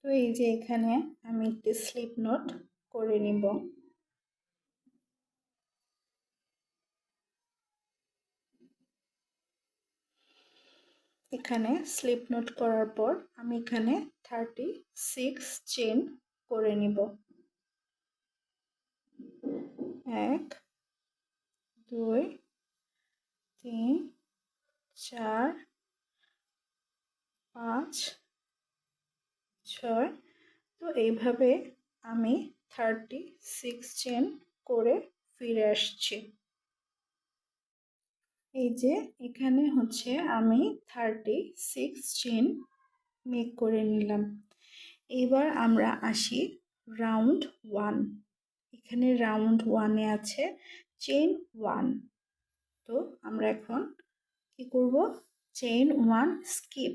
তো এই যে এখানে আমি একটি স্লিপ নোট করে নিব। এখানে স্লিপ নোট করার পর আমি এখানে 36 চেন করে নিব। 1 2 3 4 5 6। তো এইভাবে আমি 36 চেন করে ফিরে আসছি। এই যে এখানে হচ্ছে আমি 36 চেন মেক করে নিলাম। এবার আমরা আসি রাউন্ড 1। এখানে রাউন্ড 1-এ আছে চেইন 1। তো আমরা এখন কি করব, চেইন 1 স্কিপ।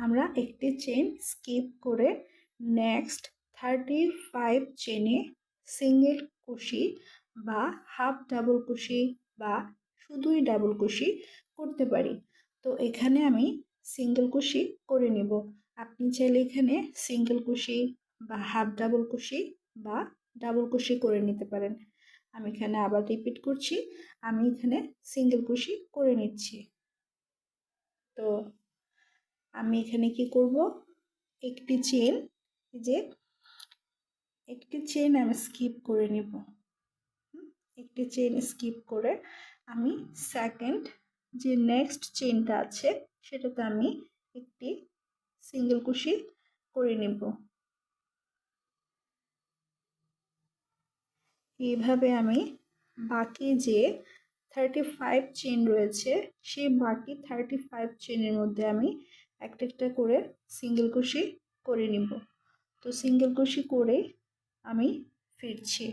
আমরা একটি চেইন স্কিপ করে নেক্সট 35 চেনে সিঙ্গেল কুশি বা হাফ ডাবল কুশি বা শুধুই ডাবল কুশি করতে পারি। তো এখানে আমি সিঙ্গেল কুশি করে নিব। আপনি চাইলে এখানে সিঙ্গেল কুশি বা হাফ ডাবল কুশি বা ডাবল কুশি করে নিতে পারেন। আমি এখানে আবার রিপিট করছি, আমি এখানে সিঙ্গেল কুশি করে নিচ্ছি। তো আমি এখানে কি করব, একটি চেন, যে একটি চেন আমি স্কিপ করে নিব। একটি চেন স্কিপ করে আমি সেকেন্ড যে নেক্সট চেনটা আছে সেটাতে আমি একটি সিঙ্গেল কুশি করে নিব। এইভাবে আমি বাকি যে 35 চেন রয়েছে সেই বাকি 35 চেনের মধ্যে আমি একটা একটা করে সিঙ্গেল কুশি করে নিব। তো সিঙ্গেল কুশি করে আমি ফিরছি।